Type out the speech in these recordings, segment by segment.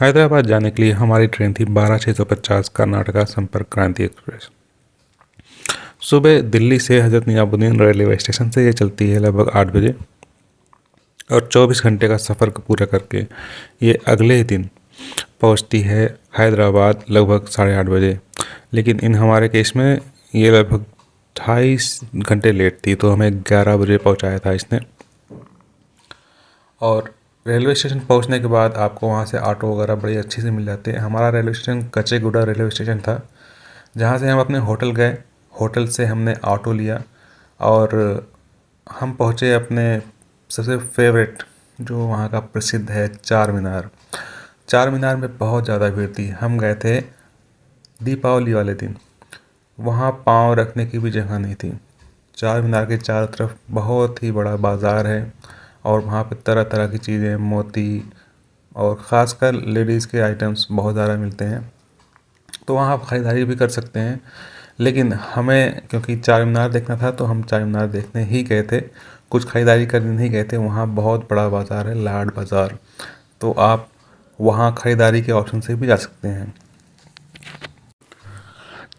हैदराबाद जाने के लिए हमारी ट्रेन थी 12,650 कर्नाटका संपर्क क्रांति एक्सप्रेस। सुबह दिल्ली से हज़रत निजामुद्दीन रेलवे स्टेशन से ये चलती है लगभग 8 बजे और 24 घंटे का सफ़र पूरा करके ये अगले ही दिन पहुंचती है हैदराबाद लगभग 8:30 बजे। लेकिन इन हमारे केस में ये लगभग 2.5 घंटे लेट थी, तो हमें 11 बजे पहुंचाया था इसने। और रेलवे स्टेशन पहुंचने के बाद आपको वहां से ऑटो वगैरह बड़ी अच्छी से मिल जाते हैं। हमारा रेलवे स्टेशन कचेगुडा रेलवे स्टेशन था, जहां से हम अपने होटल गए। होटल से हमने ऑटो लिया और हम पहुंचे अपने सबसे फेवरेट जो वहाँ का प्रसिद्ध है चार मीनार। चार मीनार में बहुत ज़्यादा भीड़ थी। हम गए थे दीपावली वाले दिन, वहाँ पाँव रखने की भी जगह नहीं थी। चार मीनार के चारों तरफ बहुत ही बड़ा बाज़ार है और वहाँ पे तरह तरह की चीज़ें, मोती और ख़ासकर लेडीज़ के आइटम्स बहुत ज़्यादा मिलते हैं, तो वहाँ आप ख़रीदारी भी कर सकते हैं। लेकिन हमें क्योंकि चार मीनार देखना था तो हम चार मीनार देखने ही गए थे, कुछ ख़रीदारी करने नहीं गए थे। वहाँ बहुत बड़ा बाज़ार है, लाड बाज़ार, तो आप वहाँ ख़रीदारी के ऑप्शन से भी जा सकते हैं।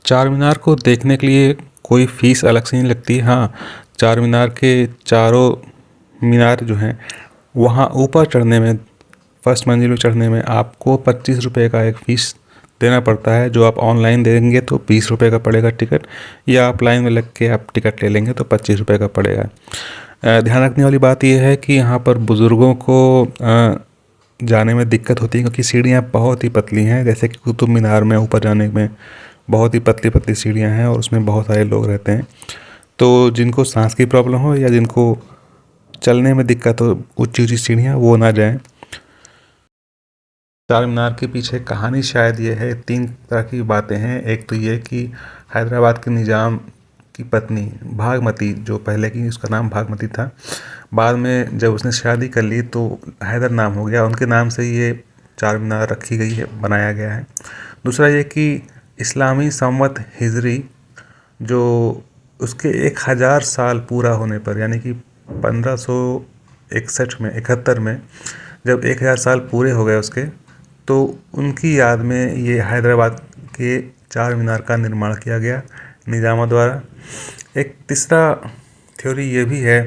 चार मीनार को देखने के लिए कोई फ़ीस अलग से नहीं लगती। हाँ, चार मीनार के चारों मीनार जो हैं वहाँ ऊपर चढ़ने में, फर्स्ट मंजिल में चढ़ने में आपको 25 रुपये का एक फ़ीस देना पड़ता है। जो आप ऑनलाइन देंगे तो 20 रुपये का पड़ेगा टिकट, या आप लाइन में लग के आप टिकट ले लेंगे तो 25 रुपये का पड़ेगा। ध्यान रखने वाली बात यह है कि यहाँ पर बुज़ुर्गों को जाने में दिक्कत होती है, क्योंकि सीढ़ियाँ बहुत ही पतली हैं। जैसे कि कुतुब मीनार में ऊपर जाने में बहुत ही पतली पतली सीढ़ियाँ हैं और उसमें बहुत सारे लोग रहते हैं। तो जिनको सांस की प्रॉब्लम हो या जिनको चलने में दिक्कत हो, ऊंची ऊंची सीढ़ियाँ, वो ना जाएं। चार मीनार के पीछे कहानी शायद ये है, 3 तरह की बातें हैं। एक तो ये कि हैदराबाद के निज़ाम की पत्नी भागमती, जो पहले की उसका नाम भागमती था, बाद में जब उसने शादी कर ली तो हैदर नाम हो गया, उनके नाम से ये चार मीनार रखी गई है, बनाया गया है। दूसरा ये कि इस्लामी संवत हिजरी जो उसके 1000 साल पूरा होने पर, यानी कि 1561 में 71 में जब 1000 साल पूरे हो गए उसके, तो उनकी याद में ये हैदराबाद के चार मीनार का निर्माण किया गया निज़ामों द्वारा। एक तीसरा थ्योरी ये भी है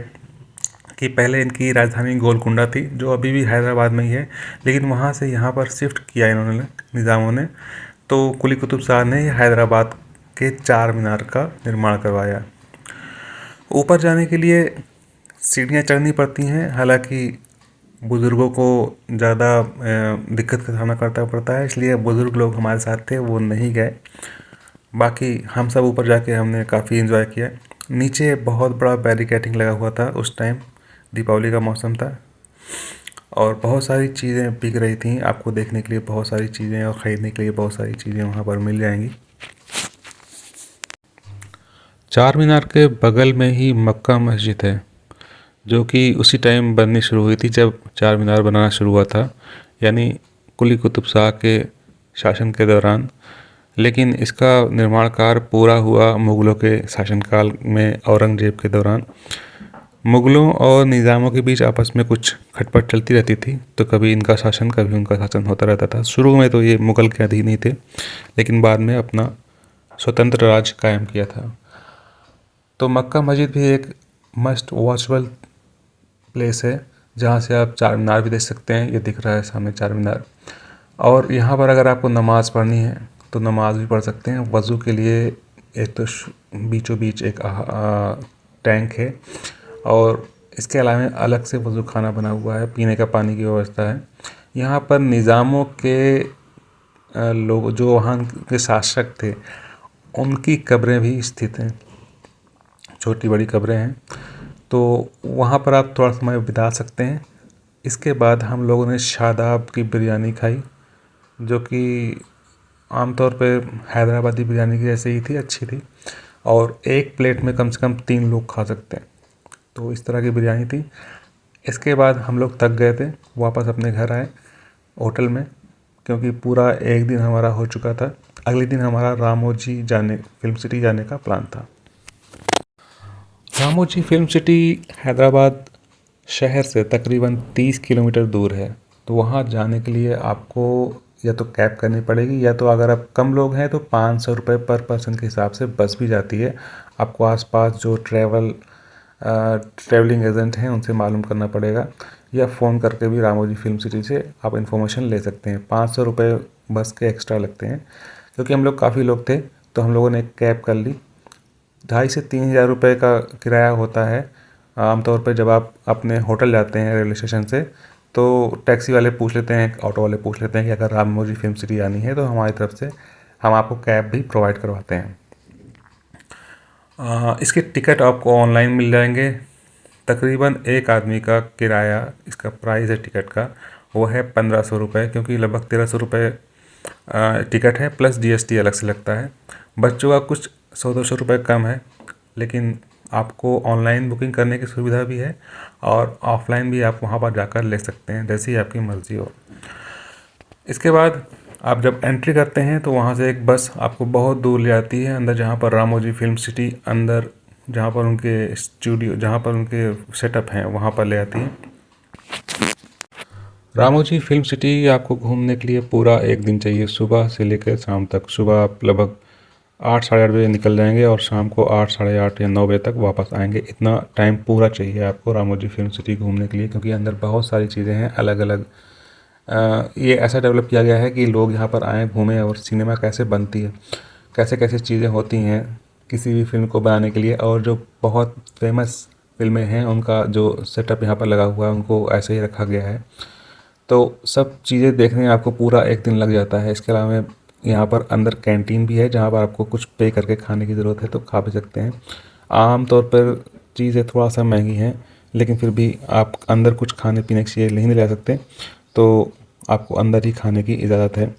कि पहले इनकी राजधानी गोलकुंडा थी, जो अभी भी हैदराबाद में ही है, लेकिन वहाँ से यहाँ पर शिफ्ट किया इन्होंने, निज़ामों ने। तो कुली कुतुब शाह ने हैदराबाद के चार मीनार का निर्माण करवाया। ऊपर जाने के लिए सीढ़ियाँ चढ़नी पड़ती हैं, हालांकि बुज़ुर्गों को ज़्यादा दिक्कत का सामना करना पड़ता है, इसलिए बुज़ुर्ग लोग हमारे साथ थे, वो नहीं गए। बाकी हम सब ऊपर जाके हमने काफ़ी एंजॉय किया। नीचे बहुत बड़ा बैरिकेडिंग लगा हुआ था, उस टाइम दीपावली का मौसम था और बहुत सारी चीज़ें बिक रही थी। आपको देखने के लिए बहुत सारी चीज़ें और ख़रीदने के लिए बहुत सारी चीज़ें वहाँ पर मिल जाएंगी। चार मीनार के बगल में ही मक्का मस्जिद है, जो कि उसी टाइम बननी शुरू हुई थी जब चार मीनार बनाना शुरू हुआ था, यानी कुली कुतुब शाह के शासन के दौरान। लेकिन इसका निर्माण कार्य पूरा हुआ मुग़लों के शासनकाल में, औरंगज़ेब के दौरान। मुग़लों और निज़ामों के बीच आपस में कुछ खटपट चलती रहती थी, तो कभी इनका शासन कभी उनका शासन होता रहता था। शुरू में तो ये मुग़ल के अधीन ही थे, लेकिन बाद में अपना स्वतंत्र राज्य कायम किया था। तो मक्का मस्जिद भी एक मस्ट वॉचेबल प्लेस है, जहाँ से आप चार मीनार भी देख सकते हैं। ये दिख रहा है सामने चार मीनार। और यहाँ पर अगर आपको नमाज़ पढ़नी है तो नमाज़ भी पढ़ सकते हैं। वज़ू के लिए एक तो बीचों बीच एक टैंक है, और इसके अलावा अलग से वज़ू खाना बना हुआ है, पीने का पानी की व्यवस्था है। यहाँ पर निज़ामों के लोग जो वहाँ के शासक थे, उनकी कब्रें भी स्थित हैं, छोटी बड़ी कब्रें हैं, तो वहाँ पर आप थोड़ा समय बिता सकते हैं। इसके बाद हम लोगों ने शादाब की बिरयानी खाई, जो कि आमतौर पे हैदराबादी बिरयानी की जैसे ही थी, अच्छी थी, और एक प्लेट में कम से कम 3 लोग खा सकते हैं, तो इस तरह की बिरयानी थी। इसके बाद हम लोग थक गए थे, वापस अपने घर आए होटल में, क्योंकि पूरा एक दिन हमारा हो चुका था। अगले दिन हमारा रामोजी जाने, फिल्म सिटी जाने का प्लान था। रामोजी फिल्म सिटी हैदराबाद शहर से तकरीबन 30 किलोमीटर दूर है। तो वहाँ जाने के लिए आपको या तो कैब करनी पड़ेगी, या तो अगर आप कम लोग हैं तो 500 रुपये पर पर्सन के हिसाब से बस भी जाती है। आपको आसपास जो ट्रैवलिंग एजेंट हैं उनसे मालूम करना पड़ेगा, या फ़ोन करके भी रामोजी फिल्म सिटी से आप इन्फॉर्मेशन ले सकते हैं। 500 रुपये बस के एक्स्ट्रा लगते हैं। क्योंकि हम लोग काफ़ी लोग थे तो हम लोगों ने एक कैब कर ली। 2,500 से 3,000 रुपये का किराया होता है आमतौर पे। जब आप अपने होटल जाते हैं रेलवे स्टेशन से, तो टैक्सी वाले पूछ लेते हैं, ऑटो वाले पूछ लेते हैं कि अगर रामोजी फिल्म सिटी आनी है तो हमारी तरफ से हम आपको कैब भी प्रोवाइड करवाते हैं। इसके टिकट आपको ऑनलाइन मिल जाएंगे। तकरीबन एक आदमी का किराया, इसका प्राइस है टिकट का, वो है 1,500 रुपये, क्योंकि लगभग 1,300 रुपये टिकट है, प्लस GST अलग से लगता है। बच्चों का कुछ 100-200 रुपये कम है, लेकिन आपको ऑनलाइन बुकिंग करने की सुविधा भी है और ऑफलाइन भी आप वहाँ पर जाकर ले सकते हैं, जैसी आपकी मर्ज़ी हो। इसके बाद आप जब एंट्री करते हैं तो वहाँ से एक बस आपको बहुत दूर ले जाती है अंदर, जहाँ पर रामोजी फिल्म सिटी अंदर, जहाँ पर उनके स्टूडियो, जहाँ पर उनके सेटअप हैं, वहाँ पर ले जाती है। रामोजी फिल्म सिटी आपको घूमने के लिए पूरा एक दिन चाहिए, सुबह से लेकर शाम तक। सुबह आप लगभग 8-8:30 बजे निकल जाएंगे और शाम को 8-8:30 या 9 बजे तक वापस आएंगे। इतना टाइम पूरा चाहिए आपको रामोजी फिल्म सिटी घूमने के लिए, क्योंकि अंदर बहुत सारी चीज़ें हैं अलग अलग। ये ऐसा डेवलप किया गया है कि लोग यहाँ पर आएँ, घूमें और सिनेमा कैसे बनती है, कैसे कैसे चीज़ें होती हैं किसी भी फिल्म को बनाने के लिए। और जो बहुत फेमस फिल्में हैं उनका जो सेटअप यहाँ पर लगा हुआ है, उनको ऐसे ही रखा गया है। तो सब चीज़ें देखने में आपको पूरा एक दिन लग जाता है। इसके अलावा यहाँ पर अंदर कैंटीन भी है, जहाँ पर आपको कुछ पे करके खाने की ज़रूरत है तो खा भी सकते हैं। आम तौर पर चीज़ें थोड़ा सा महंगी हैं, लेकिन फिर भी आप अंदर कुछ खाने पीने की चीज़ें नहीं ले सकते, तो आपको अंदर ही खाने की इजाज़त है।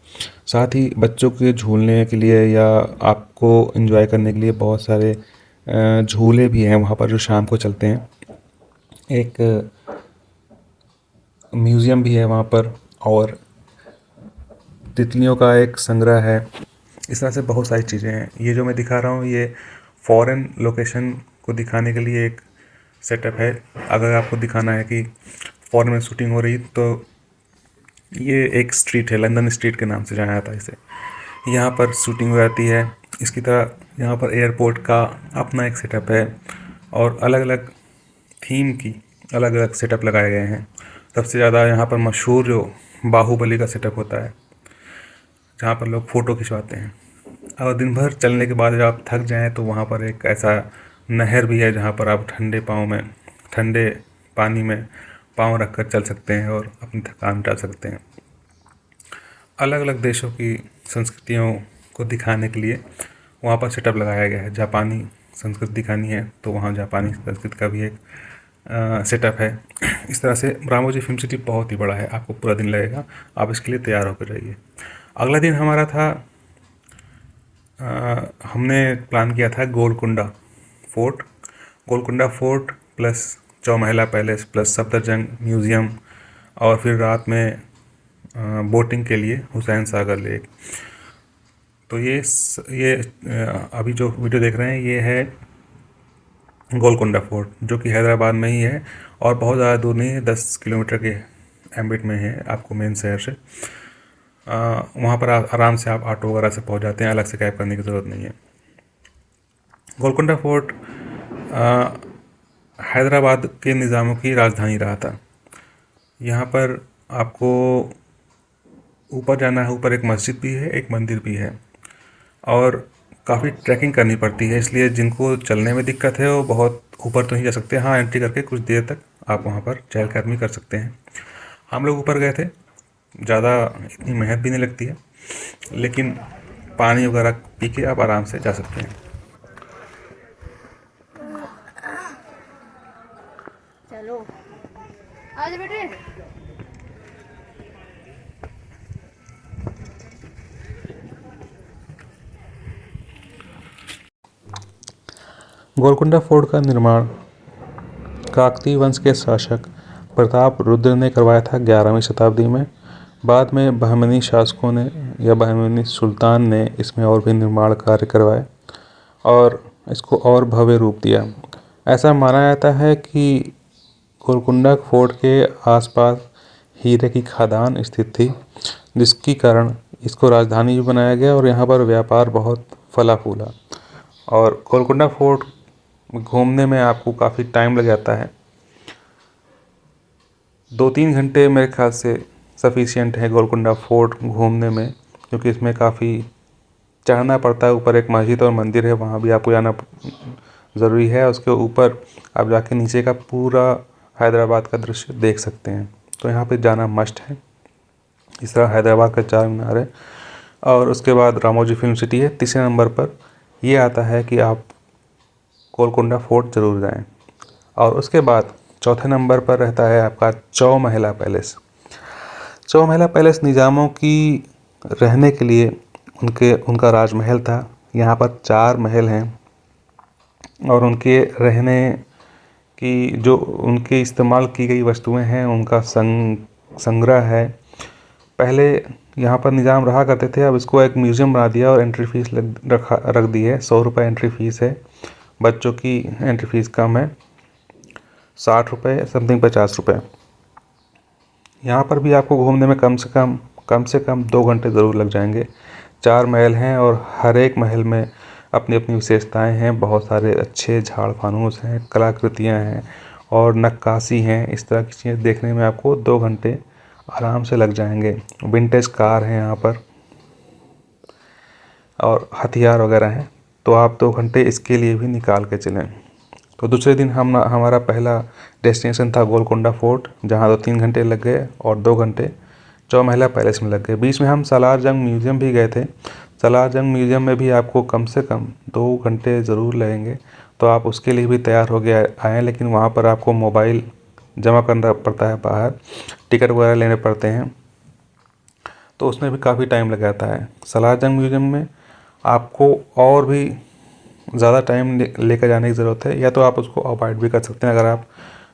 साथ ही बच्चों के झूलने के लिए या आपको एंजॉय करने के लिए बहुत सारे झूले भी हैं वहाँ पर, जो शाम को चलते हैं। एक म्यूज़ियम भी है वहाँ पर, और तितलियों का एक संग्रह है। इस तरह से बहुत सारी चीज़ें हैं। ये जो मैं दिखा रहा हूँ ये फॉरेन लोकेशन को दिखाने के लिए एक सेटअप है। अगर आपको दिखाना है कि फॉरेन में शूटिंग हो रही, तो ये एक स्ट्रीट है, लंदन स्ट्रीट के नाम से जाना जाता है इसे। यहाँ पर शूटिंग हो जाती है। इसकी तरह यहाँ पर एयरपोर्ट का अपना एक सेटअप है, और अलग अलग थीम की अलग अलग सेटअप लगाए गए हैं। सबसे ज़्यादा यहाँ पर मशहूर जो बाहुबली का सेटअप होता है, जहाँ पर लोग फ़ोटो खिंचवाते हैं। और दिन भर चलने के बाद जब आप थक जाएं तो वहाँ पर एक ऐसा नहर भी है, जहाँ पर आप ठंडे पानी में पाँव रखकर चल सकते हैं और अपनी थकान मिटा सकते हैं। अलग अलग देशों की संस्कृतियों को दिखाने के लिए वहाँ पर सेटअप लगाया गया है। जापानी संस्कृति दिखानी है तो वहाँ जापानी संस्कृति का भी एक सेटअप है। इस तरह से रामोजी फिल्म सिटी बहुत ही बड़ा है, आपको पूरा दिन लगेगा, आप इसके लिए तैयार होकर रहिए। अगला दिन हमारा था, हमने प्लान किया था Golconda fort plus Chaumahla palace plus Safdarjung museum, और फिर रात में बोटिंग के लिए हुसैन सागर लेक। तो ये अभी जो वीडियो देख रहे हैं ये है गोलकुंडा फोर्ट, जो कि हैदराबाद में ही है और बहुत ज़्यादा दूर नहीं है, 10 किलोमीटर के एम्बिट में है आपको मेन शहर से। वहाँ पर आराम से आप ऑटो वगैरह से पहुँच जाते हैं, अलग से कैब करने की ज़रूरत नहीं है। गोलकुंडा फोर्ट हैदराबाद के निज़ामों की राजधानी रहा था। यहाँ पर आपको ऊपर जाना है, ऊपर एक मस्जिद भी है, एक मंदिर भी है, और काफ़ी ट्रैकिंग करनी पड़ती है, इसलिए जिनको चलने में दिक्कत है वो बहुत ऊपर तो नहीं जा सकते। हाँ, एंट्री करके कुछ देर तक आप वहाँ पर चहलकदमी कर सकते हैं। हम लोग ऊपर गए थे, ज़्यादा इतनी मेहनत भी नहीं लगती है, लेकिन पानी वगैरह पी के आप आराम से जा सकते हैं। चलो आज बेटे। गोलकुंडा फोर्ट का निर्माण काकतीय वंश के शासक प्रताप रुद्र ने करवाया था 11वीं शताब्दी में। बाद में बहमनी शासकों ने या बहमनी सुल्तान ने इसमें और भी निर्माण कार्य करवाए और इसको और भव्य रूप दिया। ऐसा माना जाता है कि गोलकुंडा फोर्ट के आसपास हीरे की खदान स्थित थी, जिसके कारण इसको राजधानी भी बनाया गया और यहाँ पर व्यापार बहुत फला फूला। और गोलकुंडा फोर्ट घूमने में आपको काफ़ी टाइम लग जाता है, 2-3 घंटे मेरे ख्याल से सफिशिएंट है गोलकुंडा फोर्ट घूमने में, क्योंकि इसमें काफ़ी चढ़ना पड़ता है। ऊपर एक मस्जिद और मंदिर है, वहाँ भी आपको जाना ज़रूरी है। उसके ऊपर आप जाके नीचे का पूरा हैदराबाद का दृश्य देख सकते हैं, तो यहाँ पे जाना मस्ट है। इस तरह हैदराबाद का चार मीनार है। और उसके बाद रामोजी फिल्म सिटी है। तीसरे नंबर पर ये आता है कि आप गोलकुंडा फोर्ट ज़रूर जाएं। और उसके बाद चौथे नंबर पर रहता है आपका चौमहला पैलेस। चौमहला पैलेस निज़ामों की रहने के लिए उनका राजमहल था। यहाँ पर 4 महल हैं और उनके रहने की जो उनके इस्तेमाल की गई वस्तुएं हैं उनका संग्रह है। पहले यहाँ पर निज़ाम रहा करते थे, अब इसको एक म्यूज़ियम बना दिया और एंट्री फीस रख दी है। 100 रुपये एंट्री फीस है। बच्चों की एंट्री फीस कम है, 60 रुपये समथिंग 50 रुपये। यहाँ पर भी आपको घूमने में कम से कम 2 घंटे ज़रूर लग जाएंगे। 4 महल हैं और हर एक महल में अपनी अपनी विशेषताएं हैं। बहुत सारे अच्छे झाड़ फानूस हैं, कलाकृतियाँ हैं और नक्काशी हैं। इस तरह की चीज़ें देखने में आपको 2 घंटे आराम से लग जाएंगे। विंटेज कार हैं यहाँ पर और हथियार वगैरह हैं, तो आप 2 घंटे इसके लिए भी निकाल के चलें। तो दूसरे दिन हमारा पहला डेस्टिनेशन था गोलकुंडा फोर्ट, जहाँ 2-3 घंटे लग गए और 2 घंटे चौमहला पैलेस में लग गए। बीच में हम सालार जंग म्यूज़ियम भी गए थे। सालार जंग म्यूज़ियम में भी आपको कम से कम 2 घंटे ज़रूर लगेंगे, तो आप उसके लिए भी तैयार हो गया आएँ। लेकिन वहाँ पर आपको मोबाइल जमा करना पड़ता है, बाहर टिकट वगैरह लेने पड़ते हैं, तो उसमें भी काफ़ी टाइम लग जाता है। सालार जंग म्यूज़ियम में आपको और भी ज़्यादा टाइम लेकर जाने की ज़रूरत है, या तो आप उसको अवॉइड भी कर सकते हैं अगर आप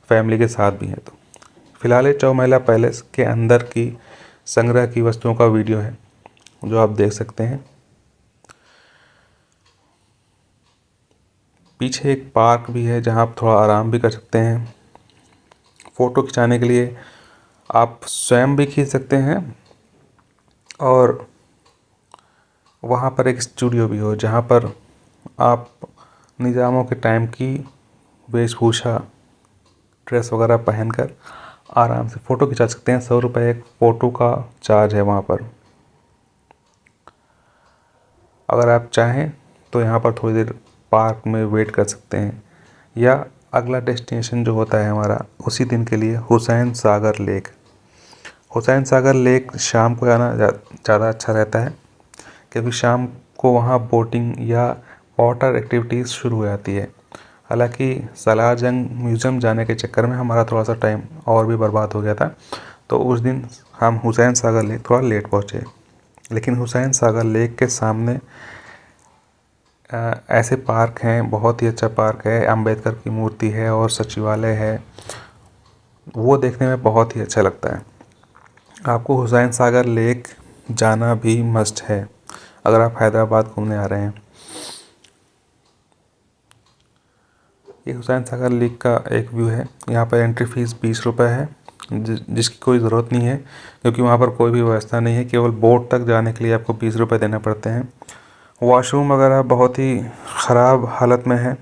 फैमिली के साथ भी हैं तो। फिलहाल ये चौमहला पैलेस के अंदर की संग्रह की वस्तुओं का वीडियो है जो आप देख सकते हैं। पीछे एक पार्क भी है जहाँ आप थोड़ा आराम भी कर सकते हैं। फ़ोटो खिंचाने के लिए आप स्वयं भी खींच सकते हैं और वहाँ पर एक स्टूडियो भी हो जहाँ पर आप निज़ामों के टाइम की वेशभूषा, ड्रेस वगैरह पहनकर आराम से फ़ोटो खिंचा सकते हैं। 100 रुपये एक फ़ोटो का चार्ज है वहाँ पर। अगर आप चाहें तो यहाँ पर थोड़ी देर पार्क में वेट कर सकते हैं, या अगला डेस्टिनेशन जो होता है हमारा उसी दिन के लिए हुसैन सागर लेक। हुसैन सागर लेक शाम को जाना ज़्यादा अच्छा रहता है, क्योंकि शाम को वहाँ बोटिंग या वाटर एक्टिविटीज़ शुरू हो जाती है। हालांकि सालार जंग म्यूज़ियम जाने के चक्कर में हमारा थोड़ा सा टाइम और भी बर्बाद हो गया था, तो उस दिन हम हुसैन सागर लेक थोड़ा लेट पहुँचे। लेकिन हुसैन सागर लेक के सामने ऐसे पार्क हैं, बहुत ही अच्छा पार्क है, अंबेडकर की मूर्ति है और सचिवालय है, वो देखने में बहुत ही अच्छा लगता है। आपको हुसैन सागर लेक जाना भी मस्ट है अगर आप हैदराबाद घूमने आ रहे हैं। ये हुसैन सागर लेक का एक व्यू है। यहाँ पर एंट्री फीस 20 रुपये है, जिसकी कोई ज़रूरत नहीं है, क्योंकि वहाँ पर कोई भी व्यवस्था नहीं है। केवल बोट तक जाने के लिए आपको 20 रुपये देने पड़ते हैं। वॉशरूम वगैरह बहुत ही ख़राब हालत में है।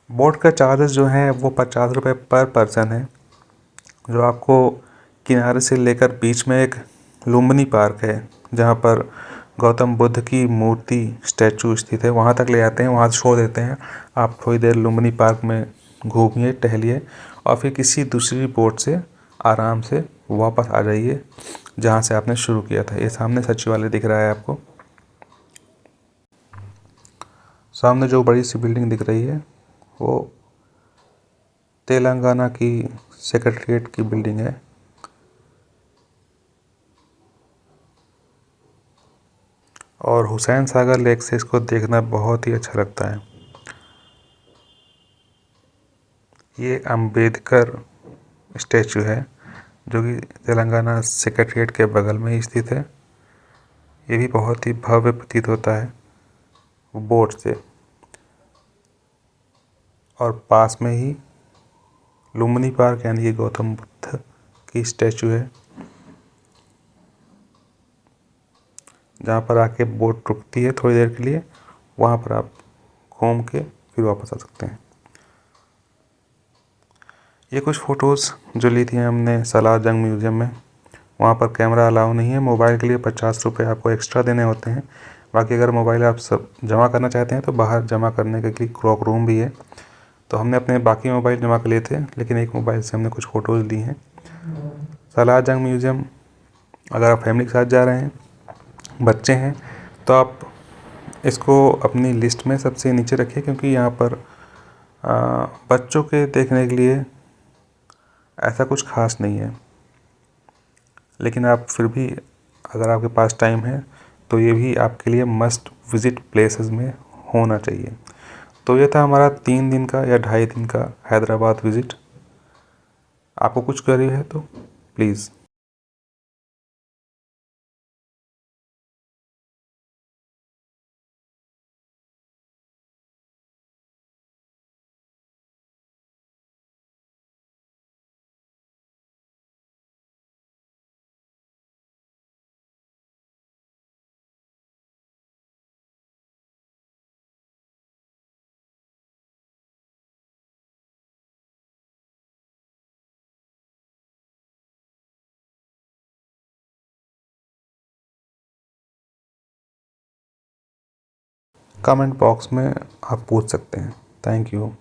बोट का चार्जेस जो हैं वो 50 रुपये पर पर्सन है, जो आपको किनारे से लेकर बीच में एक लुम्बिनी पार्क है जहाँ पर गौतम बुद्ध की मूर्ति स्टैचू स्थित है, वहाँ तक ले जाते हैं, वहाँ छोड़ देते हैं। आप थोड़ी देर लुम्बिनी पार्क में घूमिए, टहलिए और फिर किसी दूसरी बोट से आराम से वापस आ जाइए जहाँ से आपने शुरू किया था। ये सामने सचिवालय दिख रहा है आपको। सामने जो बड़ी सी बिल्डिंग दिख रही है वो तेलंगाना की सेक्रेटरीट की बिल्डिंग है। और हुसैन सागर लेक से इसको देखना बहुत ही अच्छा लगता है। ये अंबेडकर स्टैचू है जो कि तेलंगाना सेक्रेटरीट के बगल में ही स्थित है। ये भी बहुत ही भव्य प्रतीत होता है बोट से। और पास में ही लुम्बिनी पार्क यानी कि गौतम बुद्ध की स्टैचू है, जहाँ पर आके बोट रुकती है थोड़ी देर के लिए, वहाँ पर आप घूम के फिर वापस आ सकते हैं। ये कुछ फ़ोटोज़ जो ली थी हमने सालार जंग म्यूज़ियम में। वहाँ पर कैमरा अलाउ नहीं है। मोबाइल के लिए 50 रुपये आपको एक्स्ट्रा देने होते हैं। बाकी अगर मोबाइल आप सब जमा करना चाहते हैं तो बाहर जमा करने के लिए क्लॉक रूम भी है। तो हमने अपने बाकी मोबाइल जमा कर लिए थे, लेकिन एक मोबाइल से हमने कुछ फ़ोटोज़ ली हैं। सालार जंग म्यूज़ियम अगर आप फैमिली के साथ जा रहे हैं, बच्चे हैं, तो आप इसको अपनी लिस्ट में सबसे नीचे रखिए, क्योंकि यहाँ पर बच्चों के देखने के लिए ऐसा कुछ खास नहीं है। लेकिन आप फिर भी अगर आपके पास टाइम है तो ये भी आपके लिए मस्ट विज़िट प्लेसेस में होना चाहिए। तो ये था हमारा 3 दिन का या 2.5 दिन का हैदराबाद विज़िट। आपको कुछ क्वेरी है तो प्लीज़। कमेंट बॉक्स में आप पूछ सकते हैं। Thank you.